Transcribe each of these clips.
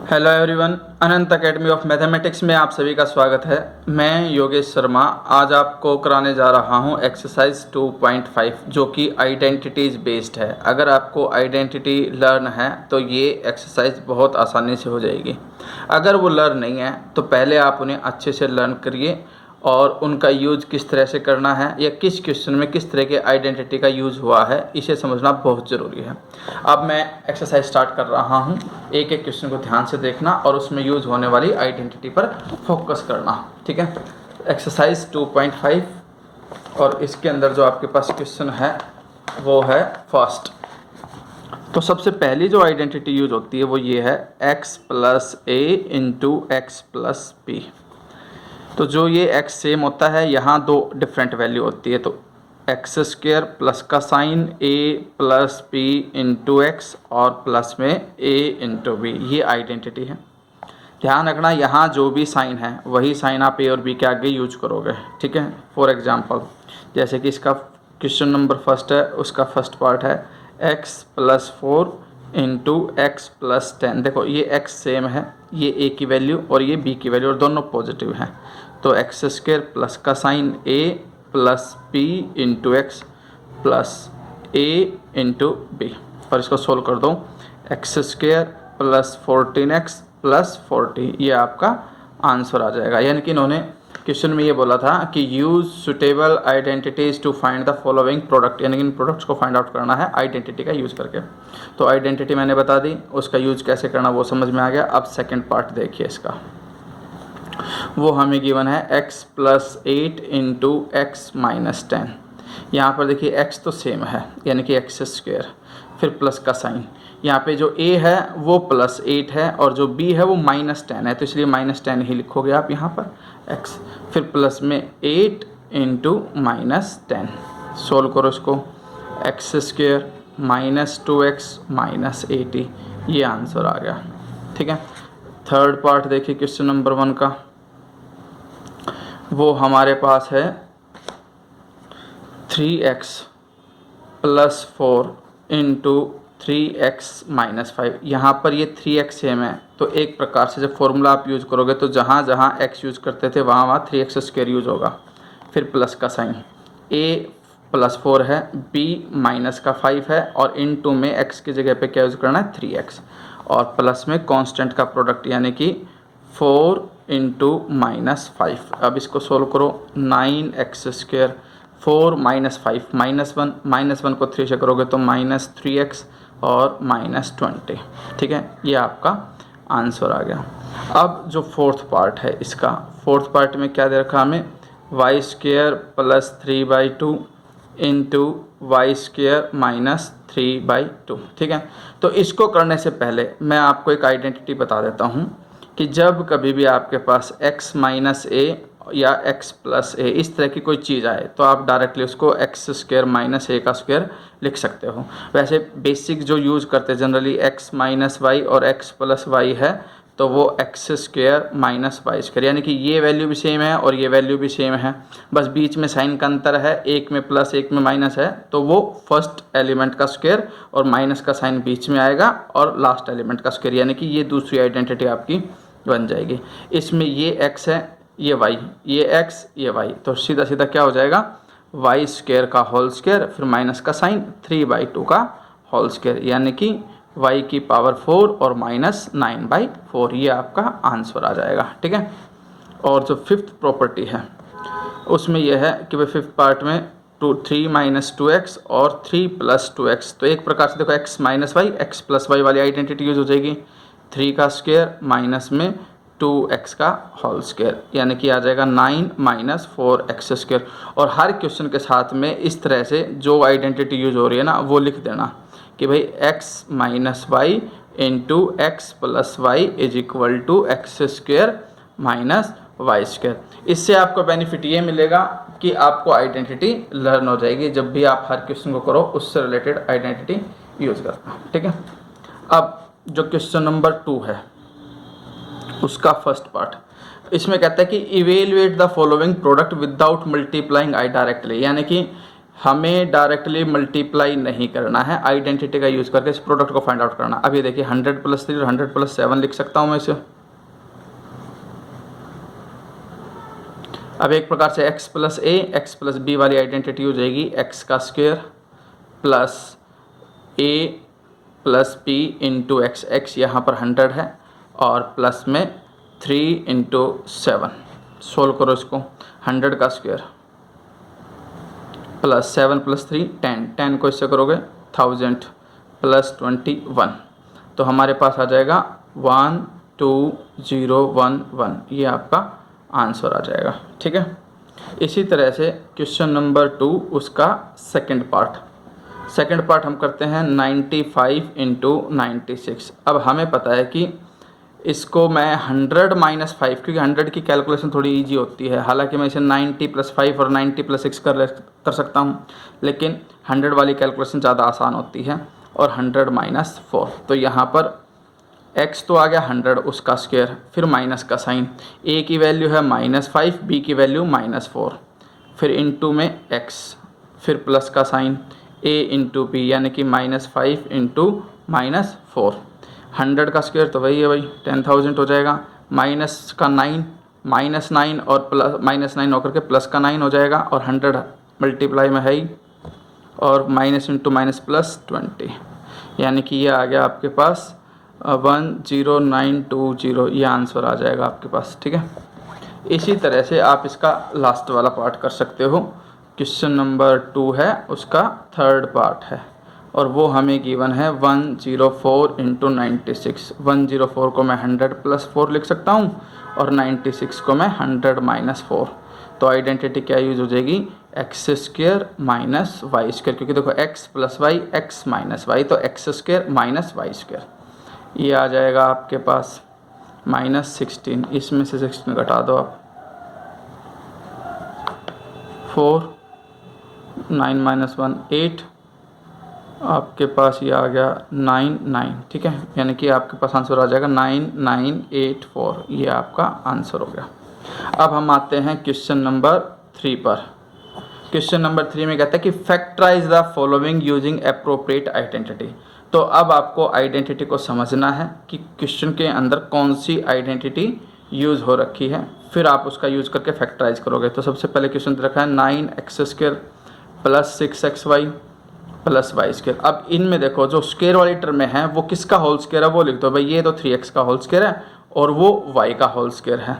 Hello everyone, Anant academy of mathematics में आप सभी का स्वागत है। मैं योगेश शर्मा आज आपको कराने जा रहा हूं एक्सरसाइज 2.5 जो कि आइडेंटिटीज़ बेस्ड है। अगर आपको आइडेंटिटी लर्न है तो ये एक्सरसाइज बहुत आसानी से हो जाएगी। अगर वो लर्न नहीं है तो पहले आप उन्हें अच्छे से लर्न करिए और उनका यूज किस तरह से करना है या किस क्वेश्चन में किस तरह के आइडेंटिटी का यूज़ हुआ है, इसे समझना बहुत ज़रूरी है। अब मैं एक्सरसाइज स्टार्ट कर रहा हूँ। एक एक क्वेश्चन को ध्यान से देखना और उसमें यूज़ होने वाली आइडेंटिटी पर फोकस करना, ठीक है। एक्सरसाइज 2.5 और इसके अंदर जो आपके पास क्वेश्चन है वो है फर्स्ट। तो सबसे पहली जो आइडेंटिटी यूज होती है वो ये है x प्लस ए इंटू एक्स प्लस बी। तो जो ये x सेम होता है, यहाँ दो डिफरेंट वैल्यू होती है, तो एक्स स्क्वायर प्लस का sign a plus b into x और प्लस में a इंटू बी, ये आइडेंटिटी है। ध्यान रखना यहाँ जो भी साइन है वही साइन आप a और b के आगे यूज करोगे, ठीक है। फॉर एग्जांपल जैसे कि इसका क्वेश्चन नंबर फर्स्ट है, उसका फर्स्ट पार्ट है x plus 4 into x plus 10। देखो ये x सेम है, ये a की वैल्यू और ये b की वैल्यू और दोनों पॉजिटिव हैं। तो एक्स स्क्वायर प्लस का sign a plus b into x plus a into b, और इसको सोल्व कर दो। X square plus 14x plus 40, ये आपका आंसर आ जाएगा। यानी कि इन्होंने क्वेश्चन में ये बोला था कि use suitable identities to find the following product, यानी कि इन प्रोडक्ट्स को फाइंड आउट करना है आइडेंटिटी का यूज़ करके। तो आइडेंटिटी मैंने बता दी, उसका यूज कैसे करना वो समझ में आ गया। अब सेकंड पार्ट देखिए इसका, वो हमें गिवन है x plus 8 into x minus 10। यहाँ पर देखिए x तो सेम है यानी कि एक्स स्क्वायर, फिर प्लस का साइन, यहाँ पे जो a है वो प्लस 8 है और जो b है वो माइनस 10 है, तो इसलिए माइनस 10 ही लिखोगे आप यहाँ पर x, फिर प्लस में 8 इंटू माइनस 10। सोल्व करो इसको, x square minus 2x minus 80, ये आंसर आ गया, ठीक है। थर्ड पार्ट देखिए क्वेश्चन नंबर 1 का, वो हमारे पास है 3x plus 4 into 3x minus 5। यहाँ पर ये 3x सेम है, तो एक प्रकार से जब फॉर्मूला आप यूज़ करोगे तो जहाँ जहाँ x यूज़ करते थे वहाँ वहाँ 3x स्क्वायर यूज़ होगा। फिर प्लस का साइन, a प्लस 4 है, b माइनस का 5 है और इन टू में x की जगह पे क्या यूज़ करना है 3x, और प्लस में कांस्टेंट का प्रोडक्ट यानी कि 4 इंटू माइनस 5। अब इसको सोल्व करो, 9x square 4 minus 5 minus one को 3 से करोगे तो माइनस 3x और माइनस 20, ठीक है। ये आपका आंसर आ गया। अब जो फोर्थ पार्ट है इसका, फोर्थ पार्ट में क्या दे रखा हमें, y square plus 3/2 into y square minus 3/2, ठीक है। तो इसको करने से पहले मैं आपको एक आइडेंटिटी बता देता हूँ कि जब कभी भी आपके पास x माइनस ए या x प्लस ए इस तरह की कोई चीज़ आए तो आप डायरेक्टली उसको एक्स स्क्वायर माइनस ए का स्क्वायर लिख सकते हो। वैसे बेसिक जो यूज़ करते हैं जनरली x माइनस वाई और x प्लस वाई है तो वो x square minus y square, यानी कि ये वैल्यू भी सेम है और ये वैल्यू भी सेम है, बस बीच में साइन का अंतर है, एक में प्लस एक में माइनस है, तो वो फर्स्ट एलिमेंट का स्क्वायर और माइनस का साइन बीच में आएगा और लास्ट एलिमेंट का स्क्वायर, यानी कि ये दूसरी आइडेंटिटी आपकी बन जाएगी। इसमें ये x है, ये y, ये x, ये y, तो सीधा सीधा क्या हो जाएगा वाई स्क्वायर का होल स्क्वायर फिर माइनस का साइन 3/2 का होल स्क्वायर, यानी कि y की पावर 4 और माइनस 9/4, ये आपका आंसर आ जाएगा, ठीक है। और जो फिफ्थ प्रॉपर्टी है उसमें यह है कि भाई फिफ्थ पार्ट में 3 माइनस 2x और 3 प्लस 2x, तो एक प्रकार से देखो x minus y x plus y वाली आइडेंटिटी यूज हो जाएगी। 3 का स्क्वायर माइनस में 2x का होल स्क्वायर, यानी कि आ जाएगा 9 माइनस 4x स्क्वायर। और हर क्वेश्चन के साथ में इस तरह से जो आइडेंटिटी यूज हो रही है ना वो लिख देना कि भाई x minus y into x plus y is equal to x square minus y square. इससे आपको बेनिफिट ये मिलेगा कि आपको आइडेंटिटी लर्न हो जाएगी, जब भी आप हर क्वेश्चन को करो उससे रिलेटेड आइडेंटिटी यूज करना, ठीक है। अब जो क्वेश्चन नंबर 2 है उसका फर्स्ट पार्ट, इसमें कहता है कि evaluate the following product without multiplying I directly, यानी कि हमें डायरेक्टली मल्टीप्लाई नहीं करना है, आइडेंटिटी का यूज़ करके इस प्रोडक्ट को फाइंड आउट करना। अब ये देखिए 100 + 3 और 100 + 7 लिख सकता हूँ मैं इसे। अब एक प्रकार से x + a x + b वाली आइडेंटिटी हो जाएगी x² plus a + b into x। x यहाँ पर 100 है और प्लस में 3 × 7। सोल्व करो इसको, 100 का स्क्वायर प्लस 7 + 3 10, 10 को इससे करोगे 1000 प्लस 21, तो हमारे पास आ जाएगा 12011। ये आपका आंसर आ जाएगा। ठीक है, इसी तरह से क्वेश्चन नंबर 2 उसका सेकंड पार्ट हम करते हैं 95 × 96। अब हमें पता है कि इसको मैं 100 - 5, क्योंकि 100 की कैलकुलेशन थोड़ी इजी होती है, हालांकि मैं इसे 90 + 5 और 90 + 6 कर सकता हूँ, लेकिन 100 वाली कैलकुलेशन ज़्यादा आसान होती है। और 100 - 4, तो यहाँ पर x तो आ गया 100 उसका स्क्वायर, फिर माइनस का साइन, a की वैल्यू है -5, b की वैल्यू -4, फिर इनटू में x, फिर प्लस का साइन a × b यानी कि -5 × -4। 100 का स्क्वायर तो वही है भाई 10,000 हो जाएगा, माइनस का 9 -9 और प्लस -9 होकर के प्लस का 9 हो जाएगा, और 100 मल्टीप्लाई में है ही, और माइनस इंटू माइनस प्लस 20, यानी कि ये आ गया आपके पास 10920। ये आंसर आ जाएगा आपके पास। ठीक है, इसी तरह से आप इसका लास्ट वाला पार्ट कर सकते हो। क्वेश्चन नंबर 2 है, उसका थर्ड पार्ट है, और वो हमें गिवन है 104 × 96। 104 को मैं 100 + 4 लिख सकता हूँ, और 96 को मैं 100 - 4। तो आइडेंटिटी क्या यूज हो जाएगी, x² - y², क्योंकि देखो x + y x - y, तो x² - y²। ये आ जाएगा आपके पास -16, इसमें से 16 घटा दो आप, 4 9 - 1 8, आपके पास ये आ गया 9 ठीक है, यानी कि आपके पास आंसर आ जाएगा 9984। ये आपका आंसर हो गया। अब हम आते हैं क्वेश्चन नंबर 3 पर। क्वेश्चन नंबर 3 में कहता है कि factorise the following using appropriate identity. तो अब आपको आइडेंटिटी को समझना है कि क्वेश्चन के अंदर कौन सी आइडेंटिटी यूज़ हो रखी है, फिर आप उसका यूज़ करके फैक्टराइज करोगे। तो सबसे पहले क्वेश्चन रखा है 9x² + 6xy + y²। अब इनमें देखो जो स्क्वायर वाली टर्म में है वो किसका होल स्क्वायर है वो लिख दो भाई, ये तो 3x का होल स्क्वायर है और वो y का होल स्क्वायर है।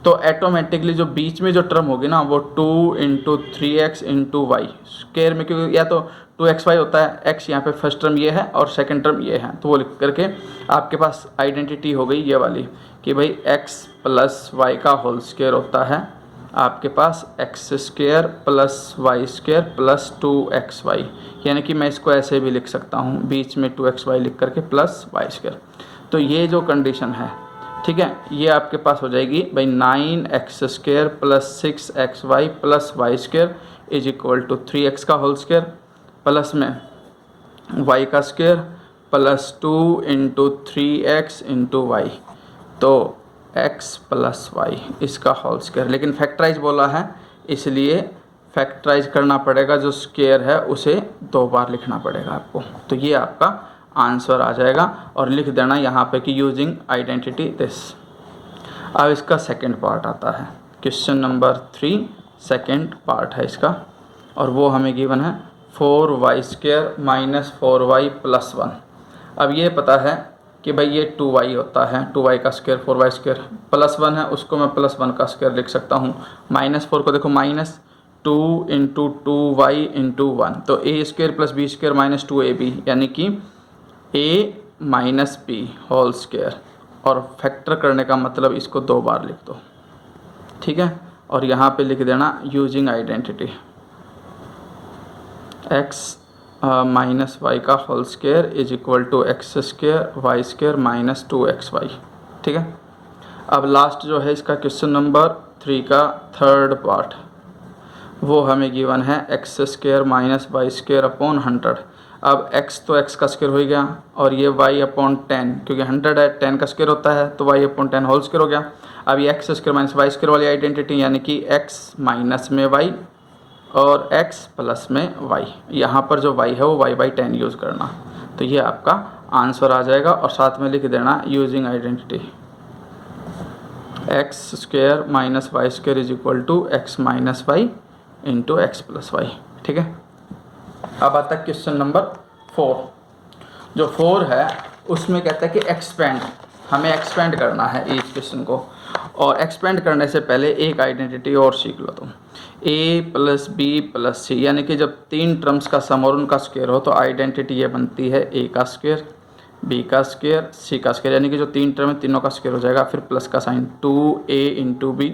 तो ऑटोमेटिकली जो बीच में जो टर्म होगी ना वो 2 × 3x × y स्क्वायर में, क्योंकि या तो 2xy होता है, x यहाँ पे फर्स्ट टर्म ये है और सेकंड टर्म ये है, तो वो लिख करके आपके पास आइडेंटिटी हो गई ये वाली कि भाई x + y का होल स्क्वायर होता है आपके पास x² + y² + 2xy, यानी कि मैं इसको ऐसे भी लिख सकता हूँ, बीच में 2xy लिख करके प्लस y²। तो ये जो कंडीशन है, ठीक है, ये आपके पास हो जाएगी भाई 9x² + 6xy + y² = 3x का होल स्क्वायर प्लस में y का स्क्वायर प्लस 2 × 3x × y, तो x + y इसका होल स्क्वायर। लेकिन फैक्टराइज बोला है इसलिए फैक्टराइज करना पड़ेगा, जो स्क्वायर है उसे 2 बार लिखना पड़ेगा आपको। तो ये आपका आंसर आ जाएगा, और लिख देना यहाँ पे कि यूजिंग आइडेंटिटी दिस। अब इसका सेकंड पार्ट आता है, क्वेश्चन नंबर 3 सेकंड पार्ट है इसका, और वो हमें गिवन है 4y² - 4y + 1। अब ये पता है कि भाई ये 2y होता है, 2y का स्क्वायर 4y² प्लस 1 है, उसको मैं +1 का स्क्वायर लिख सकता हूँ। -4 को देखो -2 × 2y × 1, तो a² + b² - 2ab, यानी कि a - b होल स्क्वायर, और फैक्टर करने का मतलब इसको 2 बार लिख दो। ठीक है, और यहाँ पे लिख देना यूजिंग आइडेंटिटी x - y का whole square = x² y² - 2xy। ठीक है, अब लास्ट जो है इसका क्वेश्चन नंबर 3 का थर्ड पार्ट, वो हमें गिवन है x² - y² / 100। अब x तो x का स्क्वायर हो गया, और ये y/10, क्योंकि 100 है 10 का स्क्वायर होता है, तो y/10 होल स्क्वायर हो गया। अब ये x² - y² वाली आइडेंटिटी, यानी कि x माइनस में y और x प्लस में y, यहाँ पर जो y है वो y/10 यूज़ करना। तो ये आपका आंसर आ जाएगा और साथ में लिख देना using identity x² - y² is equal to x - y into x plus y. ठीक है, अब आता है क्वेश्चन नंबर 4। जो 4 है उसमें कहता है कि एक्सपेंड, हमें एक्सपेंड करना है इस क्वेश्चन को। और एक्सपेंड करने से पहले एक आइडेंटिटी और सीख लो तुम, a + b + c, यानी कि जब 3 टर्म्स का सम और उनका स्क्वायर हो तो आइडेंटिटी ये बनती है a का स्क्वायर, b का स्क्वायर, c का स्क्वायर, यानी कि जो 3 टर्म है तीनों का स्क्वायर हो जाएगा। फिर प्लस का साइन 2a × b,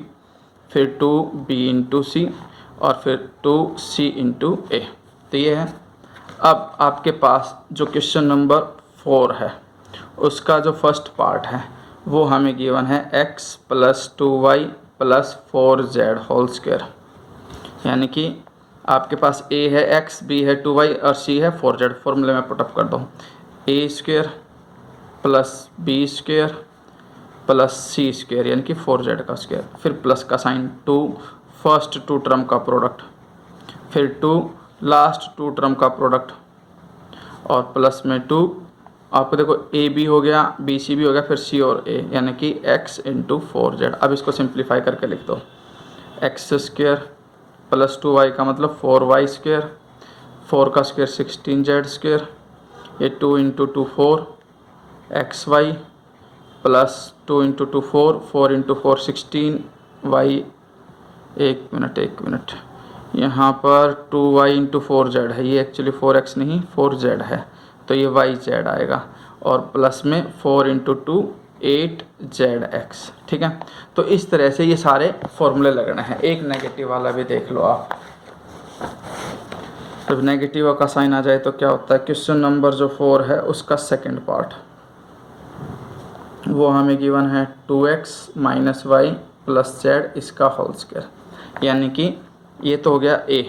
फिर 2b × c और फिर 2c × a। तो ये है। अब आपके पास जो क्वेश्चन नंबर 4 है उसका जो फर्स्ट पार्ट है वो हमें गिवन है x + 2y + 4z whole square, यानी कि आपके पास a है x, b है 2y और c है 4z। फॉर्मूले में पुटअप कर दो, a² + b² + c² यानी कि 4z का स्क्वायर, फिर प्लस का साइन 2 फर्स्ट 2 टर्म का प्रोडक्ट, फिर 2 लास्ट 2 टर्म का प्रोडक्ट और प्लस में 2, आपको देखो ए बी हो गया, बी सी भी हो गया, फिर सी और ए, यानी कि x × 4z। अब इसको सिंप्लीफाई करके लिख दो, x² + 2y का मतलब 4y², 4 का स्क्वायर 16z², ये 2 × 2 4 xy प्लस 2 × 2 4, 4 × 4 16y, एक मिनट, यहाँ पर 2y × 4z है, ये एक्चुअली 4x नहीं 4z है, तो ये yz आएगा और प्लस में 4 × 2 8zx। ठीक है, तो इस तरह से ये सारे फॉर्मूले लगने हैं। एक नेगेटिव वाला भी देख लो आप, जब नेगेटिव का साइन आ जाए तो क्या होता है। क्वेश्चन नंबर जो 4 है उसका सेकंड पार्ट वो हमें गिवन है 2x - y + z इसका होल स्क्वायर, यानी कि ये तो हो गया a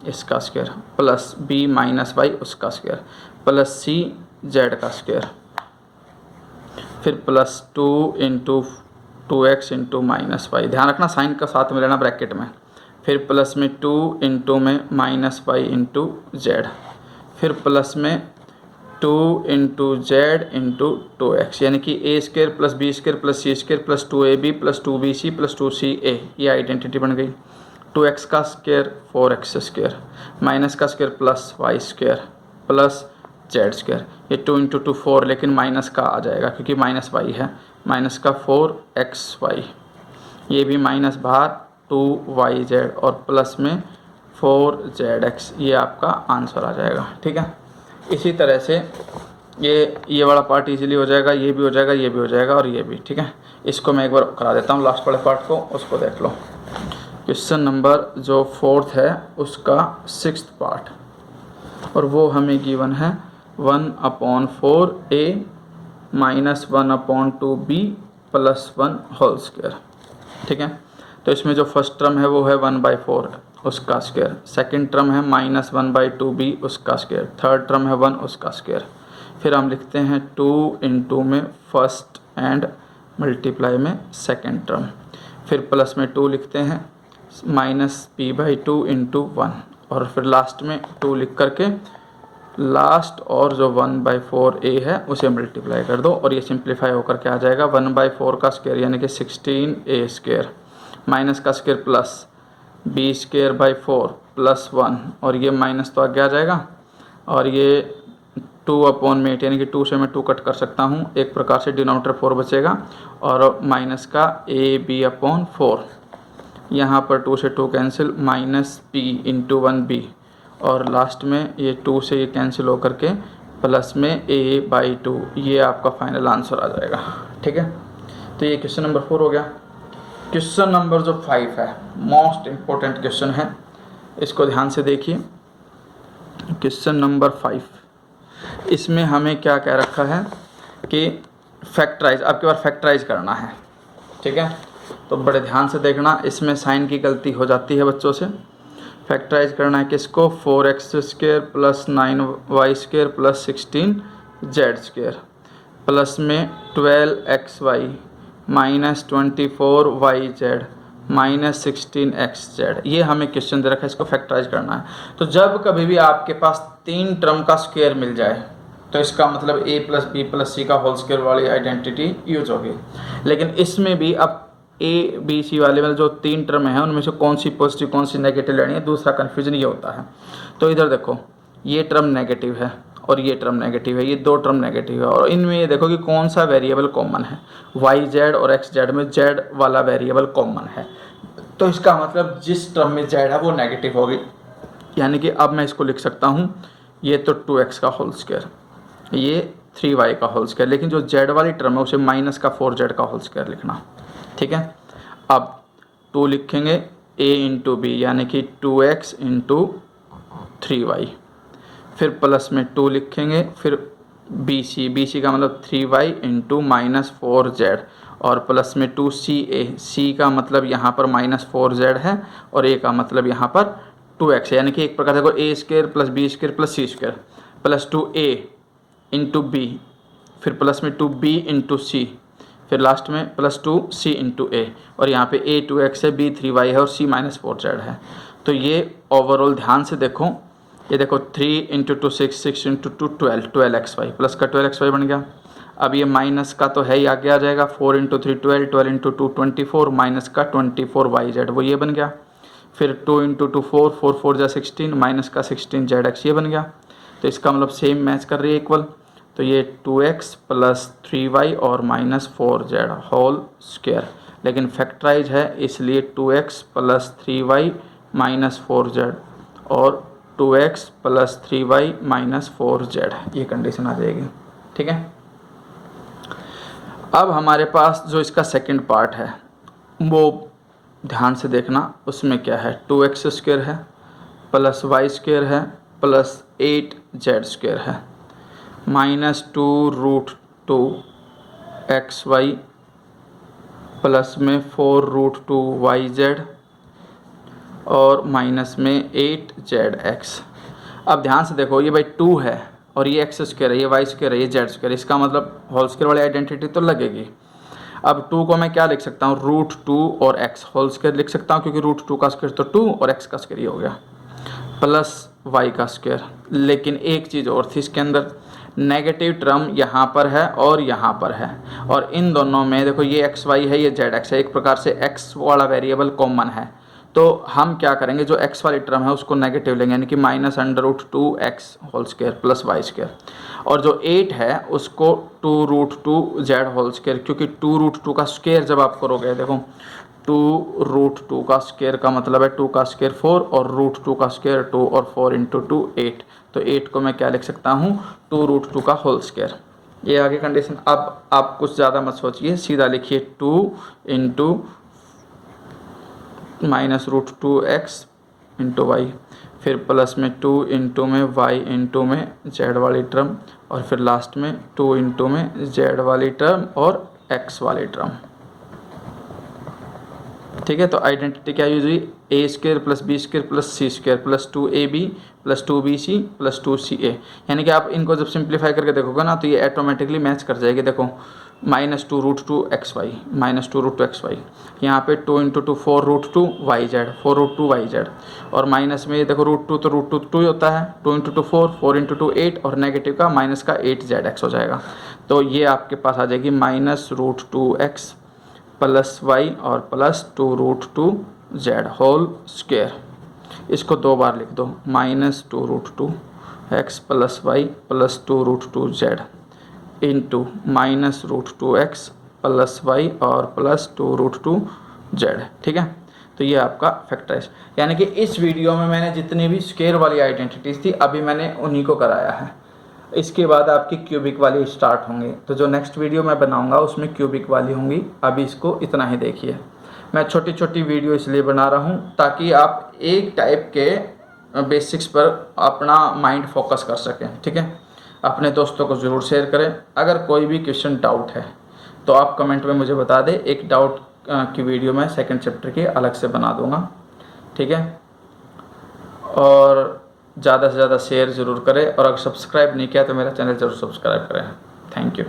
इसका स्क्वायर प्लस b - y उसका स्क्वायर प्लस c z का स्क्वायर, फिर प्लस 2 × 2x × -y, ध्यान रखना साइन का साथ में लेना ब्रैकेट में, फिर प्लस में 2 × में -y × z, फिर प्लस में 2 × z × 2x, यानी कि a² + b² + c² + 2ab + 2bc + 2ca, ये आइडेंटिटी बन गई। 2x का स्क्वायर 4x² माइनस का square plus y² plus z², ये 2 × 2 4, लेकिन माइनस का आ जाएगा क्योंकि -y है, माइनस का 4xy, ये भी माइनस बाहर 2yz और प्लस में 4zx, ये आपका आंसर आ जाएगा। ठीक है, इसी तरह से ये वाला पार्ट इजीली हो जाएगा, ये भी हो जाएगा, ये भी हो जाएगा और ये भी। ठीक है, इसको मैं एक बार करा देता हूँ, लास्ट वाले पार्ट को, उसको देख लो। क्वेश्चन नंबर जो 4 है उसका 6th पार्ट और वो हमें गिवन है 1/4a - 1/2b + 1 होल स्क्वायर। ठीक है, तो इसमें जो फर्स्ट टर्म है वो है 1/4 उसका स्क्वायर, सेकंड टर्म है -1/2b उसका स्क्वायर, थर्ड टर्म है 1 उसका स्क्वायर, फिर हम लिखते हैं 2 × में फर्स्ट एंड मल्टीप्लाई में सेकंड टर्म, फिर प्लस में 2 लिखते हैं -p/2 × 1 और फिर लास्ट में 2 लिख करके लास्ट और जो 1/4a है उसे मल्टीप्लाई कर दो और ये सिंप्लीफाई होकर के आ जाएगा 1/4 का स्क्वायर यानी कि 16a² माइनस का स्क्वायर प्लस b²/4 + 1 और ये माइनस तो आगे आ जाएगा और ये 2/8 यानी कि 2 से मैं 2 कट कर सकता हूँ, एक प्रकार से डिनोमिनेटर 4 बचेगा और माइनस का ab/4, यहाँ पर 2 से 2 कैंसिल, -p × 1b और लास्ट में ये 2 से ये कैंसिल होकर के प्लस में a/2, ये आपका फाइनल आंसर आ जाएगा। ठीक है, तो ये क्वेश्चन नंबर 4 हो गया। क्वेश्चन नंबर जो 5 है मोस्ट इम्पोर्टेंट क्वेश्चन है, इसको ध्यान से देखिए। क्वेश्चन नंबर 5, इसमें हमें क्या कह रखा है कि फैक्टराइज, आपके पास फैक्टराइज करना है। ठीक है, तो बड़े ध्यान से देखना, इसमें साइन की गलती हो जाती है बच्चों से। फैक्टराइज करना है किसको, 4x² + 9y² + 16z² प्लस में 12xy - 24yz माइनस 16xz, ये हमें क्वेश्चन दे रखा है, इसको फैक्टराइज करना है। तो जब कभी भी आपके पास 3 टर्म का स्क्वायर मिल जाए तो इसका मतलब a प्लस बी प्लस सी का होल स्क्वायर वाली आइडेंटिटी यूज होगी। लेकिन इसमें भी अब a b c वाले में जो 3 टर्म हैं उनमें से कौन सी पॉजिटिव कौन सी नेगेटिव लेनी है, दूसरा कन्फ्यूजन ये होता है। तो इधर देखो ये टर्म नेगेटिव है और ये टर्म नेगेटिव है, ये 2 टर्म नेगेटिव है, और इनमें ये देखो कि कौन सा वेरिएबल कॉमन है, वाई जेड और एक्स जेड में जेड वाला वेरिएबल कॉमन है। तो इसका मतलब जिस टर्म में जेड है वो नेगेटिव होगी, यानी कि अब मैं इसको लिख सकता हूँ ये तो 2x का होल स्क्वायर, ये 3y का होल स्क्वायर, लेकिन जो जेड वाली टर्म है उसे माइनस का 4z का होल स्क्वायर लिखना। ठीक है, अब 2 लिखेंगे a इंटू बी यानी कि 2x इंटू 3y, फिर प्लस में 2 लिखेंगे, फिर बी सी का मतलब 3y इंटू माइनस 4z, और प्लस में 2ca, सी का मतलब यहाँ पर माइनस 4z है और a का मतलब यहाँ पर 2x है, यानी कि एक प्रकार देखो a square plus b square plus c square plus 2a into b, फिर प्लस में 2b इंटू सी, फिर लास्ट में प्लस 2c इंटू ए, और यहाँ पे a 2x है, b 3y है और c माइनस 4z है। तो ये ओवरऑल ध्यान से देखो, ये देखो 3 इंटू 2 6, 6 इंटू 2 12, 12xy प्लस का 12xy बन गया। अब ये माइनस का तो है ही, आगे आ जाएगा 4 इंटू 3 12, 12 इंटू 2 24, माइनस का 24yz वो ये बन गया। फिर 2 इंटू 2 4, 4 4 जा 16, माइनस का 16zx ये बन गया। तो इसका मतलब सेम मैच कर रही है, इक्वल। तो ये 2x प्लस 3y और माइनस 4z होल स्क्वायर, लेकिन फैक्टराइज है इसलिए 2x plus 3y minus 4z और 2x plus 3y minus 4z, ये कंडीशन आ जाएगी। ठीक है, अब हमारे पास जो इसका सेकंड पार्ट है वो ध्यान से देखना, उसमें क्या है, 2x स्क्वायर है प्लस y स्क्वायर है प्लस 8z स्क्वायर है माइनस 2√2xy प्लस में 4√2yz और माइनस में 8zx। अब ध्यान से देखो, ये भाई 2 है और ये एक्स स्क्वायर है, ये वाई स्क्वायर है, ये जेड स्क्वायर, इसका मतलब होल स्क्वायर वाली आइडेंटिटी तो लगेगी। अब 2 को मैं क्या लिख सकता हूँ, √2 और x होल स्क्वायर लिख सकता हूँ, क्योंकि √2 का स्क्वायर तो 2 और x का स्क्वायर ये हो गया, प्लस y का स्क्वायर। लेकिन एक चीज़ और थी इसके अंदर, नेगेटिव टर्म यहाँ पर है और यहाँ पर है, और इन दोनों में देखो ये xy है, ये zx है, एक प्रकार से x वाला वेरिएबल कॉमन है। तो हम क्या करेंगे, जो x वाली टर्म है उसको नेगेटिव लेंगे, यानी कि minus √2x whole square plus y square, और जो 8 है उसको 2√2z होल स्क्वायर, क्योंकि 2√2 का स्क्वायर जब आप करोगे, देखो 2√2 का स्क्वायर का मतलब है 2 का स्क्वायर 4 और √2 का स्क्वायर 2 और 4 इंटू 2 8, तो 8 को मैं क्या लिख सकता हूँ, 2√2 का होल स्क्वायर। ये आगे कंडीशन। अब आप कुछ ज़्यादा मत सोचिए, सीधा लिखिए 2 into minus √2x into y, फिर प्लस में 2 इंटू में y इंटू में z वाली टर्म, और फिर लास्ट में 2 इंटू में z वाली टर्म और x वाली टर्म। ठीक है, तो आइडेंटिटी क्या यूज हुई, a square plus b square plus c square plus 2ab plus 2bc plus 2ca, यानी कि आप इनको जब सिंप्लीफाई करके देखोगे ना तो ये ऑटोमेटिकली मैच कर जाएगी। देखो माइनस 2√2xy माइनस 2√2xy, यहाँ पे 2 इंटू 2 4√2yz 4√2yz, और माइनस में ये देखो √2 तो √2 2 ही होता है, 2 इंटू 2 4 4 इंटू 2 8, और नेगेटिव का माइनस का 8zx हो जाएगा। तो ये आपके पास आ जाएगी माइनस √2x प्लस y और प्लस 2√2z होल स्क्वायर। इसको 2 बार लिख दो, minus 2√2x plus y plus 2√2z into minus √2x plus y और प्लस 2√2z। ठीक है, तो ये आपका फैक्टराइज, यानी कि इस वीडियो में मैंने जितनी भी स्क्वायर वाली आइडेंटिटीज़ थी अभी मैंने उन्हीं को कराया है। इसके बाद आपकी क्यूबिक वाली स्टार्ट होंगे, तो जो नेक्स्ट वीडियो मैं बनाऊंगा उसमें क्यूबिक वाली होंगी। अभी इसको इतना ही देखिए। मैं छोटी छोटी वीडियो इसलिए बना रहा हूँ ताकि आप एक टाइप के बेसिक्स पर अपना माइंड फोकस कर सकें। ठीक है, अपने दोस्तों को ज़रूर शेयर करें। अगर कोई भी क्वेश्चन डाउट है तो आप कमेंट में मुझे बता दें, एक डाउट की वीडियो मैं सेकंड चैप्टर की अलग से बना दूंगा। ठीक है, और ज़्यादा से ज़्यादा शेयर ज़रूर करें, और अगर सब्सक्राइब नहीं किया तो मेरा चैनल ज़रूर सब्सक्राइब करें। Thank you.